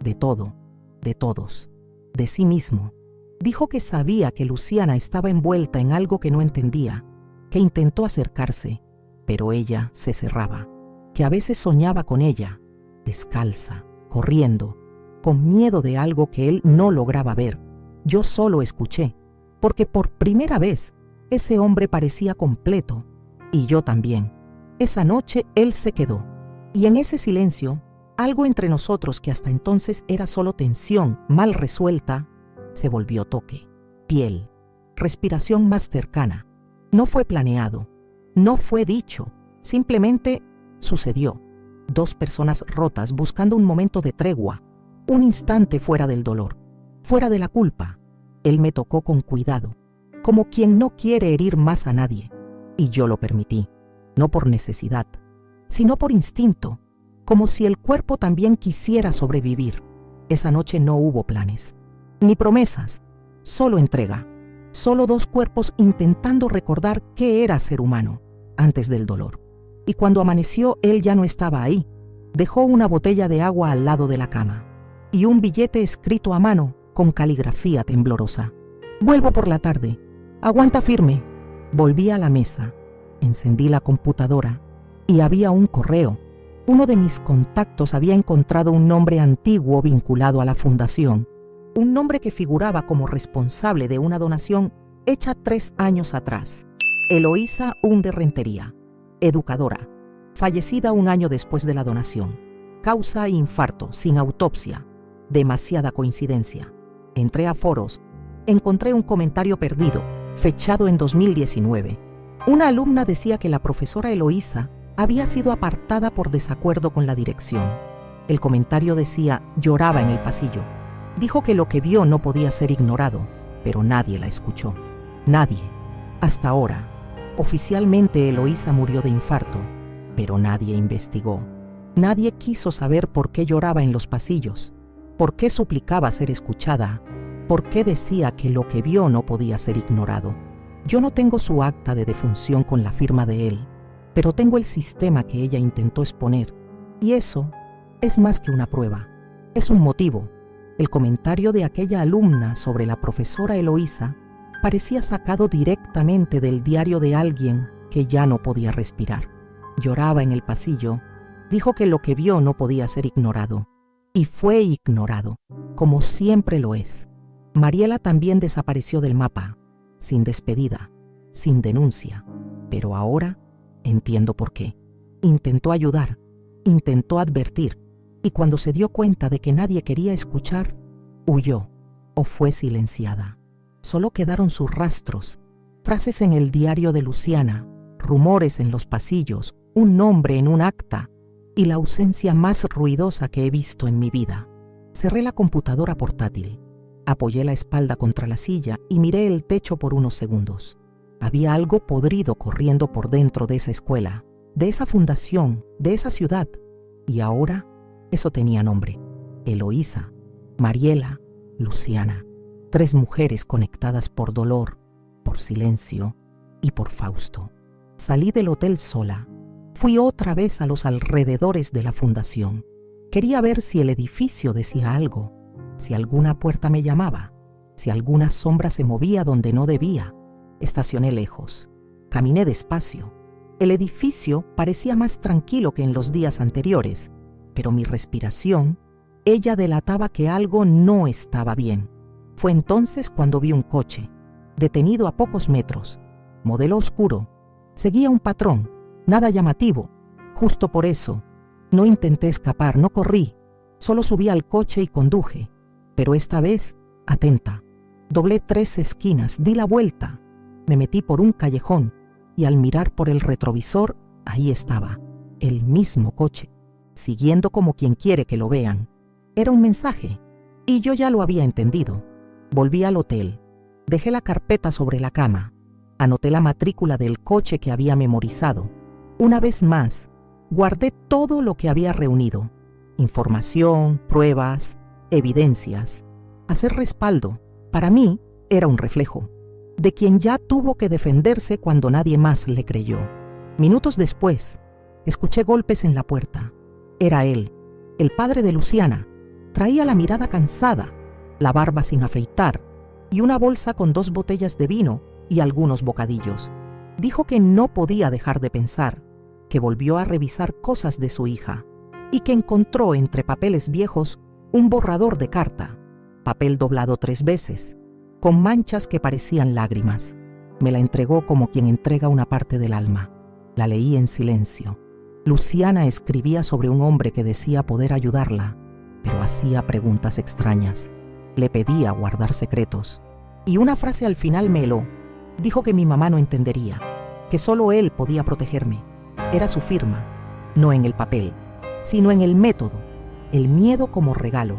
de todo, de todos, de sí mismo. Dijo que sabía que Luciana estaba envuelta en algo que no entendía, que intentó acercarse, pero ella se cerraba, que a veces soñaba con ella, descalza, corriendo, con miedo de algo que él no lograba ver. Yo solo escuché, porque por primera vez ese hombre parecía completo, y yo también. Esa noche él se quedó. Y en ese silencio, algo entre nosotros que hasta entonces era solo tensión mal resuelta, se volvió toque, piel, respiración más cercana. No fue planeado, no fue dicho, simplemente sucedió. 2 personas rotas buscando un momento de tregua, un instante fuera del dolor, fuera de la culpa. Él me tocó con cuidado, como quien no quiere herir más a nadie, y yo lo permití, no por necesidad, sino por instinto, como si el cuerpo también quisiera sobrevivir. Esa noche no hubo planes, ni promesas, solo entrega, solo 2 cuerpos intentando recordar qué era ser humano antes del dolor. y cuando amaneció él ya no estaba ahí. Dejó una botella de agua al lado de la cama y un billete escrito a mano con caligrafía temblorosa. Vuelvo por la tarde. Aguanta firme. Volví a la mesa, encendí la computadora y había un correo. Uno de mis contactos había encontrado un nombre antiguo vinculado a la fundación, un nombre que figuraba como responsable de una donación hecha 3 años atrás. Eloísa Hunde Rentería, educadora, fallecida 1 año después de la donación. Causa infarto, sin autopsia. Demasiada coincidencia. Entré a foros, encontré un comentario perdido, fechado en 2019. Una alumna decía que la profesora Eloísa había sido apartada por desacuerdo con la dirección. El comentario decía: lloraba en el pasillo. Dijo que lo que vio no podía ser ignorado, pero nadie la escuchó. Nadie. Hasta ahora. Oficialmente Eloísa murió de infarto, pero nadie investigó. Nadie quiso saber por qué lloraba en los pasillos, por qué suplicaba ser escuchada, por qué decía que lo que vio no podía ser ignorado. Yo no tengo su acta de defunción con la firma de él, pero tengo el sistema que ella intentó exponer, y eso es más que una prueba, es un motivo. El comentario de aquella alumna sobre la profesora Eloísa parecía sacado directamente del diario de alguien que ya no podía respirar. Lloraba en el pasillo, dijo que lo que vio no podía ser ignorado, y fue ignorado, como siempre lo es. Mariela también desapareció del mapa, sin despedida, sin denuncia, pero ahora entiendo por qué. Intentó ayudar, intentó advertir, y cuando se dio cuenta de que nadie quería escuchar, huyó o fue silenciada. Solo quedaron sus rastros, frases en el diario de Luciana, rumores en los pasillos, un nombre en un acta y la ausencia más ruidosa que he visto en mi vida. Cerré la computadora portátil, apoyé la espalda contra la silla y miré el techo por unos segundos. Había algo podrido corriendo por dentro de esa escuela, de esa fundación, de esa ciudad, y ahora eso tenía nombre: Eloísa, Mariela, Luciana. 3 mujeres conectadas por dolor, por silencio y por Fausto. Salí del hotel sola. Fui otra vez a los alrededores de la fundación. Quería ver si el edificio decía algo, si alguna puerta me llamaba, si alguna sombra se movía donde no debía. Estacioné lejos. Caminé despacio. El edificio parecía más tranquilo que en los días anteriores, pero mi respiración, ella delataba que algo no estaba bien. Fue entonces cuando vi un coche, detenido a pocos metros, modelo oscuro. Seguía un patrón, nada llamativo. Justo por eso, no intenté escapar, no corrí. Solo subí al coche y conduje, pero esta vez, atenta. Doblé 3 esquinas, di la vuelta. Me metí por un callejón y al mirar por el retrovisor, ahí estaba, el mismo coche, siguiendo como quien quiere que lo vean. Era un mensaje, y yo ya lo había entendido. Volví al hotel, dejé la carpeta sobre la cama, anoté la matrícula del coche que había memorizado. Una vez más, guardé todo lo que había reunido: información, pruebas, evidencias. Hacer respaldo, para mí, era un reflejo de quien ya tuvo que defenderse cuando nadie más le creyó. Minutos después, escuché golpes en la puerta. Era él, el padre de Luciana. Traía la mirada cansada, la barba sin afeitar y una bolsa con 2 botellas de vino y algunos bocadillos. Dijo que no podía dejar de pensar, que volvió a revisar cosas de su hija y que encontró entre papeles viejos un borrador de carta, papel doblado 3 veces, con manchas que parecían lágrimas. Me la entregó como quien entrega una parte del alma. La leí en silencio. Luciana escribía sobre un hombre que decía poder ayudarla, pero hacía preguntas extrañas. Le pedía guardar secretos. Y una frase al final me heló. Dijo que mi mamá no entendería, que solo él podía protegerme. Era su firma, no en el papel, sino en el método. El miedo como regalo,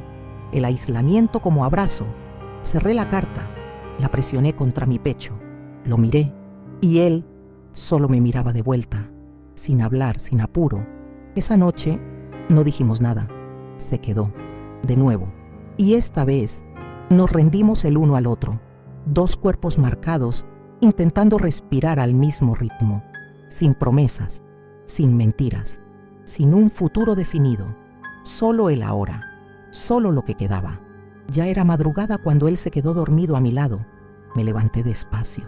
el aislamiento como abrazo. Cerré la carta, la presioné contra mi pecho, lo miré, y él solo me miraba de vuelta, sin hablar, sin apuro. Esa noche no dijimos nada. Se quedó, de nuevo, y esta vez nos rendimos el uno al otro, 2 cuerpos marcados, intentando respirar al mismo ritmo, sin promesas, sin mentiras, sin un futuro definido, solo el ahora, solo lo que quedaba. Ya era madrugada cuando él se quedó dormido a mi lado. Me levanté despacio,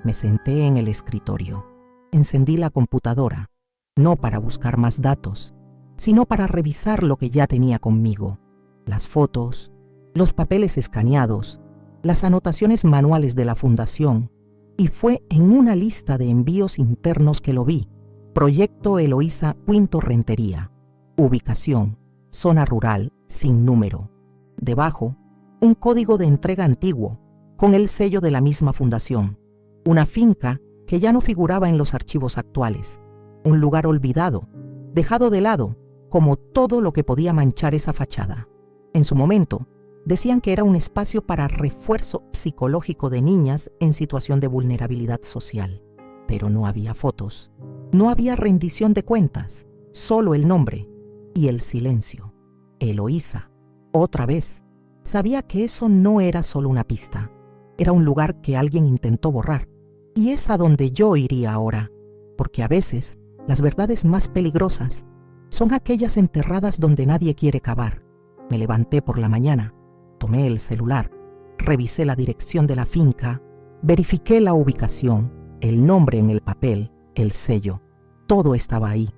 me senté en el escritorio, encendí la computadora, no para buscar más datos, sino para revisar lo que ya tenía conmigo, las fotos, los papeles escaneados, las anotaciones manuales de la fundación, y fue en una lista de envíos internos que lo vi. Proyecto Eloísa Quinto Rentería. Ubicación, zona rural, sin número. Debajo, un código de entrega antiguo, con el sello de la misma fundación. Una finca que ya no figuraba en los archivos actuales. Un lugar olvidado, dejado de lado, como todo lo que podía manchar esa fachada. En su momento, decían que era un espacio para refuerzo psicológico de niñas en situación de vulnerabilidad social. Pero no había fotos, no había rendición de cuentas, solo el nombre y el silencio. Eloísa, otra vez. Sabía que eso no era solo una pista, era un lugar que alguien intentó borrar. Y es a donde yo iría ahora, porque a veces las verdades más peligrosas son aquellas enterradas donde nadie quiere cavar. Me levanté por la mañana, tomé el celular, revisé la dirección de la finca, verifiqué la ubicación, el nombre en el papel, el sello. Todo estaba ahí,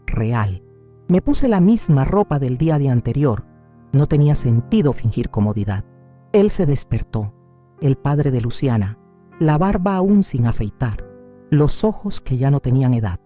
real. Me puse la misma ropa del día de anterior. No tenía sentido fingir comodidad. Él se despertó, el padre de Luciana, la barba aún sin afeitar, los ojos que ya no tenían edad.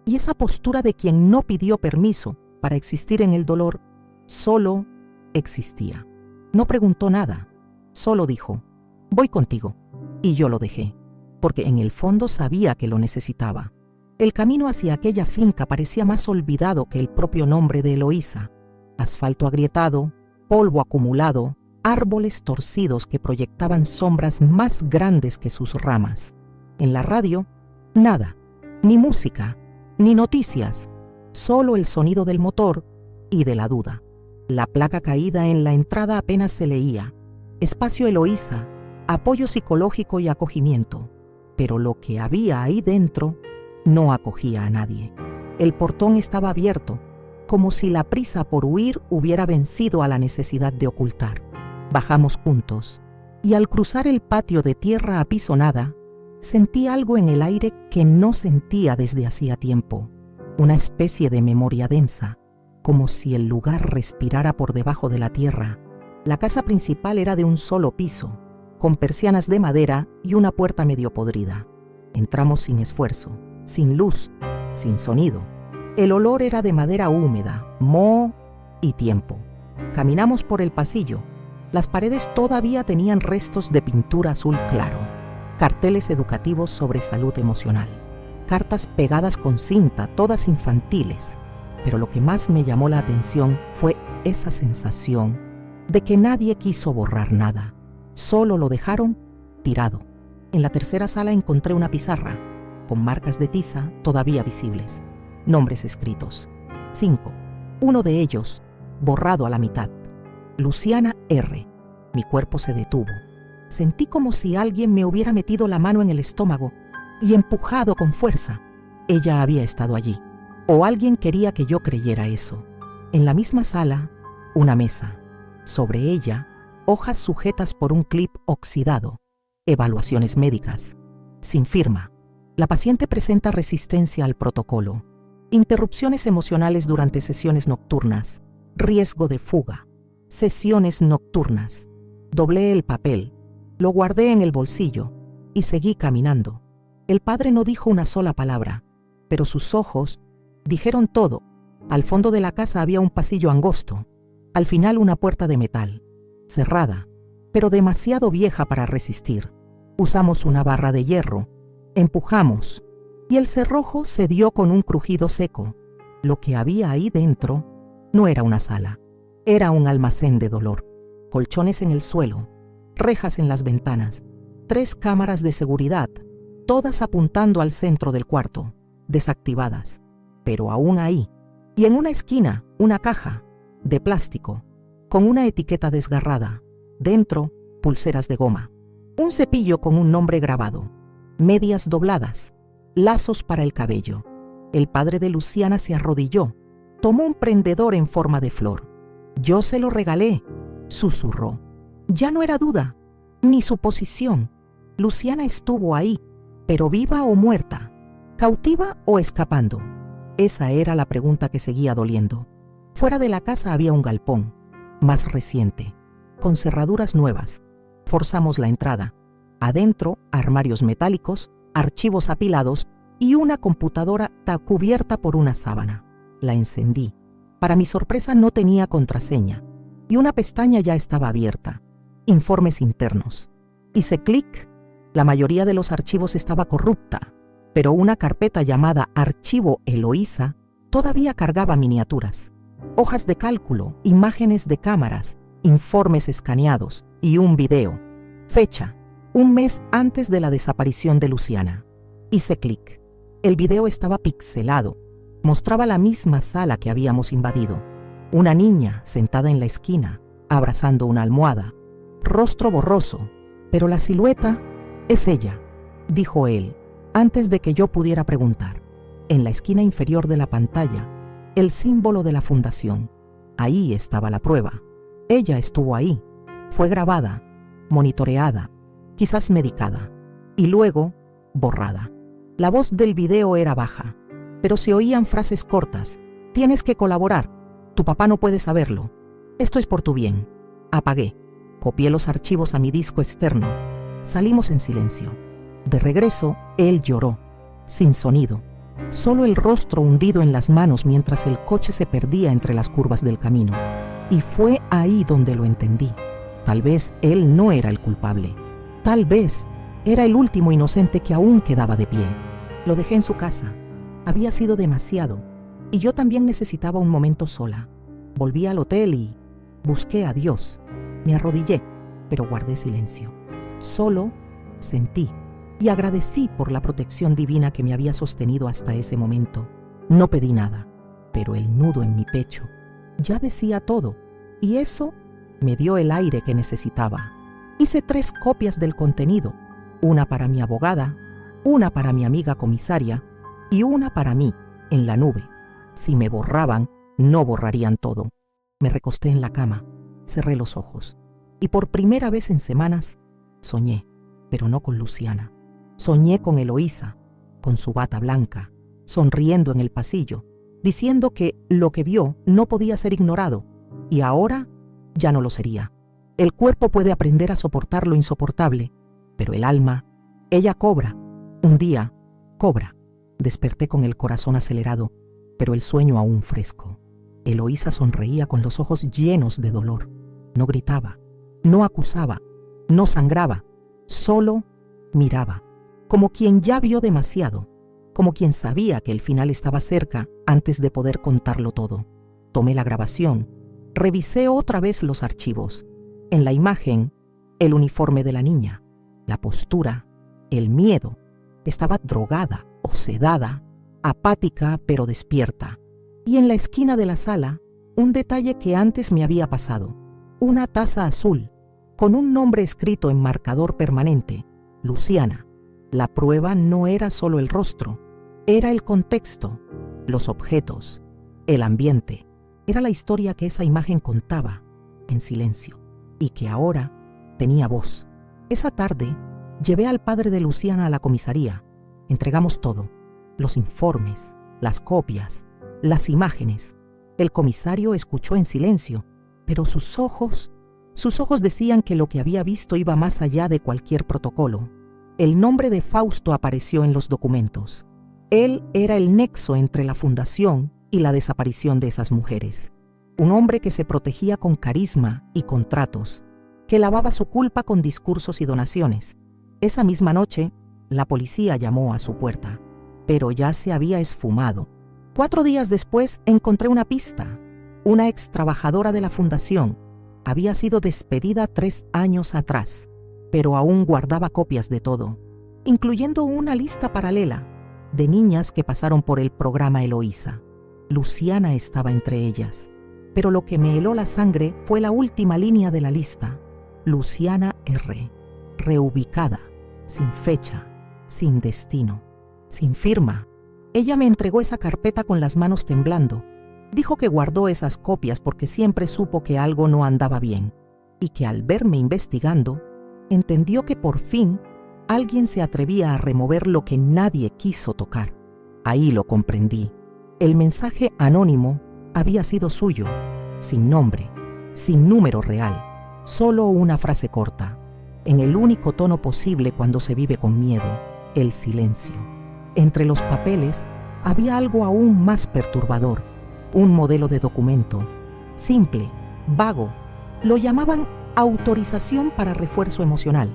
Y esa postura de quien no pidió permiso para existir en el dolor, solo existía. No preguntó nada, solo dijo, voy contigo. Y yo lo dejé, porque en el fondo sabía que lo necesitaba. El camino hacia aquella finca parecía más olvidado que el propio nombre de Eloísa. Asfalto agrietado, polvo acumulado, árboles torcidos que proyectaban sombras más grandes que sus ramas. En la radio, nada, ni música, ni noticias, solo el sonido del motor y de la duda. La placa caída en la entrada apenas se leía. Espacio Eloísa, apoyo psicológico y acogimiento. Pero lo que había ahí dentro no acogía a nadie. El portón estaba abierto, como si la prisa por huir hubiera vencido a la necesidad de ocultar. Bajamos juntos, y al cruzar el patio de tierra apisonada, sentí algo en el aire que no sentía desde hacía tiempo. Una especie de memoria densa, como si el lugar respirara por debajo de la tierra. La casa principal era de un solo piso, con persianas de madera y una puerta medio podrida. Entramos sin esfuerzo, sin luz, sin sonido. El olor era de madera húmeda, moho y tiempo. Caminamos por el pasillo. Las paredes todavía tenían restos de pintura azul claro, carteles educativos sobre salud emocional, cartas pegadas con cinta, todas infantiles. Pero lo que más me llamó la atención fue esa sensación de que nadie quiso borrar nada, solo lo dejaron tirado. En la tercera sala encontré una pizarra, con marcas de tiza todavía visibles, nombres escritos, 5. Uno de ellos, borrado a la mitad. Luciana R. Mi cuerpo se detuvo. Sentí como si alguien me hubiera metido la mano en el estómago y empujado con fuerza. Ella había estado allí, o alguien quería que yo creyera eso. En la misma sala, una mesa. Sobre ella, hojas sujetas por un clip oxidado. Evaluaciones médicas. Sin firma. La paciente presenta resistencia al protocolo. Interrupciones emocionales durante sesiones nocturnas. Riesgo de fuga. Sesiones nocturnas. Doblé el papel, lo guardé en el bolsillo y seguí caminando. El padre no dijo una sola palabra, pero sus ojos dijeron todo. Al fondo de la casa había un pasillo angosto, al final una puerta de metal, cerrada, pero demasiado vieja para resistir. Usamos una barra de hierro, empujamos, y el cerrojo se dio con un crujido seco. Lo que había ahí dentro no era una sala, era un almacén de dolor. Colchones en el suelo, rejas en las ventanas, 3 cámaras de seguridad, todas apuntando al centro del cuarto, desactivadas, pero aún ahí. Y en una esquina, una caja, de plástico, con una etiqueta desgarrada, dentro, pulseras de goma, un cepillo con un nombre grabado, medias dobladas, lazos para el cabello. El padre de Luciana se arrodilló, tomó un prendedor en forma de flor. «Yo se lo regalé», susurró. Ya no era duda, ni suposición. Luciana estuvo ahí, pero viva o muerta, cautiva o escapando. Esa era la pregunta que seguía doliendo. Fuera de la casa había un galpón, más reciente, con cerraduras nuevas. Forzamos la entrada. Adentro, armarios metálicos, archivos apilados y una computadora cubierta por una sábana. La encendí. Para mi sorpresa no tenía contraseña y una pestaña ya estaba abierta. Informes internos. Hice clic. La mayoría de los archivos estaba corrupta, pero una carpeta llamada Archivo Eloísa todavía cargaba miniaturas, hojas de cálculo, imágenes de cámaras, informes escaneados y un video. Fecha: un mes antes de la desaparición de Luciana. Hice clic. El video estaba pixelado. Mostraba la misma sala que habíamos invadido. Una niña sentada en la esquina, abrazando una almohada. Rostro borroso, pero la silueta es ella, dijo él, antes de que yo pudiera preguntar. En la esquina inferior de la pantalla, el símbolo de la fundación. Ahí estaba la prueba. Ella estuvo ahí. Fue grabada, monitoreada, quizás medicada, y luego borrada. La voz del video era baja, pero se oían frases cortas. Tienes que colaborar. Tu papá no puede saberlo. Esto es por tu bien. Apagué. Copié los archivos a mi disco externo. Salimos en silencio. De regreso, él lloró, sin sonido, solo el rostro hundido en las manos mientras el coche se perdía entre las curvas del camino. Y fue ahí donde lo entendí. Tal vez él no era el culpable. Tal vez era el último inocente que aún quedaba de pie. Lo dejé en su casa. Había sido demasiado, y yo también necesitaba un momento sola. Volví al hotel y busqué a Dios. Me arrodillé, pero guardé silencio. Solo sentí y agradecí por la protección divina que me había sostenido hasta ese momento. No pedí nada, pero el nudo en mi pecho ya decía todo, y eso me dio el aire que necesitaba. Hice 3 copias del contenido, una para mi abogada, una para mi amiga comisaria y una para mí, en la nube. Si me borraban, no borrarían todo. Me recosté en la cama, cerré los ojos, y por primera vez en semanas soñé, pero no con Luciana. Soñé con Eloísa, con su bata blanca, sonriendo en el pasillo, diciendo que lo que vio no podía ser ignorado, y ahora ya no lo sería. El cuerpo puede aprender a soportar lo insoportable, pero el alma, ella cobra. Un día, cobra. Desperté con el corazón acelerado, pero el sueño aún fresco. Eloísa sonreía con los ojos llenos de dolor. No gritaba, no acusaba, no sangraba, solo miraba, como quien ya vio demasiado, como quien sabía que el final estaba cerca antes de poder contarlo todo. Tomé la grabación, revisé otra vez los archivos. En la imagen, el uniforme de la niña, la postura, el miedo. Estaba drogada o sedada, apática pero despierta. Y en la esquina de la sala, un detalle que antes me había pasado. Una taza azul, con un nombre escrito en marcador permanente, Luciana. La prueba no era solo el rostro, era el contexto, los objetos, el ambiente. Era la historia que esa imagen contaba, en silencio, y que ahora tenía voz. Esa tarde, llevé al padre de Luciana a la comisaría. Entregamos todo, los informes, las copias, las imágenes. El comisario escuchó en silencio, pero sus ojos decían que lo que había visto iba más allá de cualquier protocolo. El nombre de Fausto apareció en los documentos. Él era el nexo entre la fundación y la desaparición de esas mujeres. Un hombre que se protegía con carisma y contratos, que lavaba su culpa con discursos y donaciones. Esa misma noche, la policía llamó a su puerta, pero ya se había esfumado. 4 días después encontré una pista. Una ex trabajadora de la fundación había sido despedida 3 años atrás, pero aún guardaba copias de todo, incluyendo una lista paralela de niñas que pasaron por el programa Eloísa. Luciana estaba entre ellas, pero lo que me heló la sangre fue la última línea de la lista. Luciana R., reubicada, sin fecha, sin destino, sin firma. Ella me entregó esa carpeta con las manos temblando. Dijo que guardó esas copias porque siempre supo que algo no andaba bien y que al verme investigando, entendió que por fin alguien se atrevía a remover lo que nadie quiso tocar. Ahí lo comprendí. El mensaje anónimo había sido suyo, sin nombre, sin número real, solo una frase corta, en el único tono posible cuando se vive con miedo, el silencio. Entre los papeles había algo aún más perturbador, un modelo de documento, simple, vago. Lo llamaban autorización para refuerzo emocional,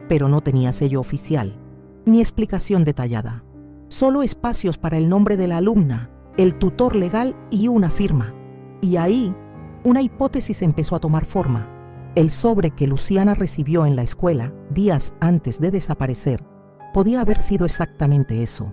pero no tenía sello oficial, ni explicación detallada. Solo espacios para el nombre de la alumna, el tutor legal y una firma. Y ahí, una hipótesis empezó a tomar forma. El sobre que Luciana recibió en la escuela, días antes de desaparecer, podía haber sido exactamente eso,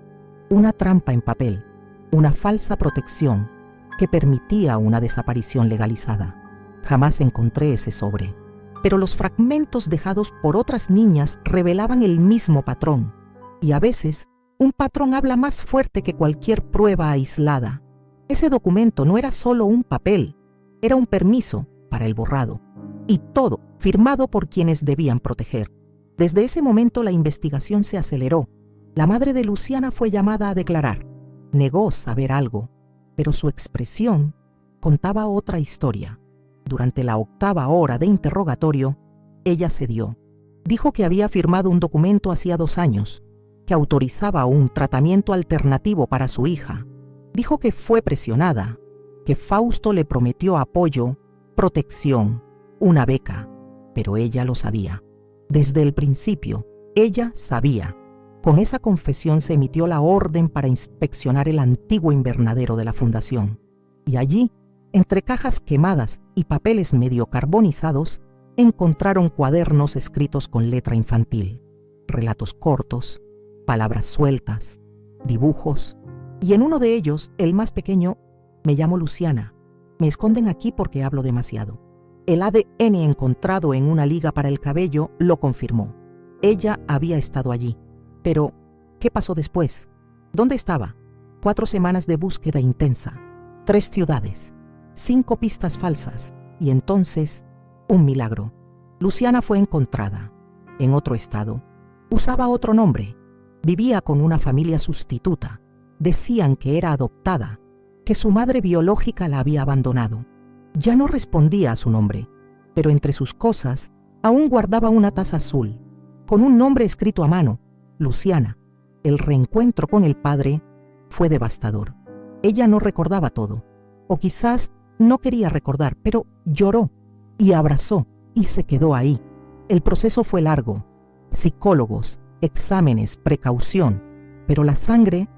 una trampa en papel, una falsa protección que permitía una desaparición legalizada. Jamás encontré ese sobre, pero los fragmentos dejados por otras niñas revelaban el mismo patrón, y a veces un patrón habla más fuerte que cualquier prueba aislada. Ese documento no era solo un papel, era un permiso para el borrado, y todo firmado por quienes debían proteger. Desde ese momento la investigación se aceleró. La madre de Luciana fue llamada a declarar. Negó saber algo, pero su expresión contaba otra historia. Durante la 8ª hora de interrogatorio, ella cedió. Dijo que había firmado un documento hacía 2 años, que autorizaba un tratamiento alternativo para su hija. Dijo que fue presionada, que Fausto le prometió apoyo, protección, una beca, pero ella lo sabía. Desde el principio, ella sabía. Con esa confesión se emitió la orden para inspeccionar el antiguo invernadero de la fundación. Y allí, entre cajas quemadas y papeles medio carbonizados, encontraron cuadernos escritos con letra infantil, relatos cortos, palabras sueltas, dibujos, y en uno de ellos, el más pequeño, me llamo Luciana. Me esconden aquí porque hablo demasiado. El ADN encontrado en una liga para el cabello lo confirmó. Ella había estado allí. Pero, ¿qué pasó después? ¿Dónde estaba? 4 semanas de búsqueda intensa, 3 ciudades, 5 pistas falsas, y entonces, un milagro. Luciana fue encontrada, en otro estado. Usaba otro nombre. Vivía con una familia sustituta. Decían que era adoptada, que su madre biológica la había abandonado. Ya no respondía a su nombre, pero entre sus cosas aún guardaba una taza azul, con un nombre escrito a mano, Luciana. El reencuentro con el padre fue devastador. Ella no recordaba todo, o quizás no quería recordar, pero lloró y abrazó y se quedó ahí. El proceso fue largo, psicólogos, exámenes, precaución, pero la sangre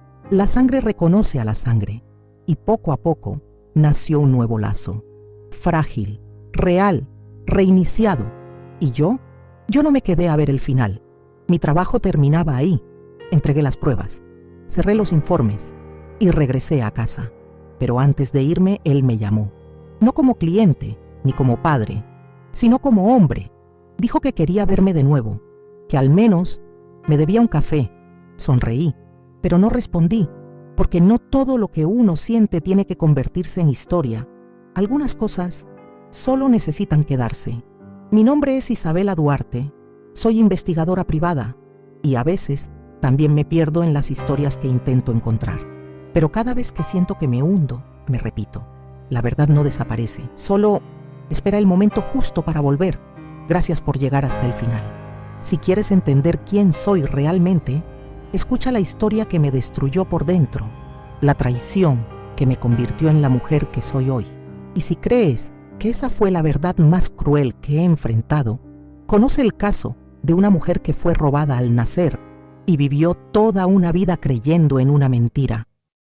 reconoce a la sangre, y poco a poco nació un nuevo lazo, frágil, real, reiniciado. Y yo no me quedé a ver el final. Mi trabajo terminaba ahí. Entregué las pruebas, cerré los informes y regresé a casa. Pero antes de irme, él me llamó. No como cliente, ni como padre, sino como hombre. Dijo que quería verme de nuevo, que al menos me debía un café. Sonreí, pero no respondí, porque no todo lo que uno siente tiene que convertirse en historia. Algunas cosas solo necesitan quedarse. Mi nombre es Isabela Duarte. Soy investigadora privada y a veces también me pierdo en las historias que intento encontrar. Pero cada vez que siento que me hundo, me repito, la verdad no desaparece, solo espera el momento justo para volver. Gracias por llegar hasta el final. Si quieres entender quién soy realmente, escucha la historia que me destruyó por dentro, la traición que me convirtió en la mujer que soy hoy. Y si crees que esa fue la verdad más cruel que he enfrentado, conoce el caso de una mujer que fue robada al nacer y vivió toda una vida creyendo en una mentira.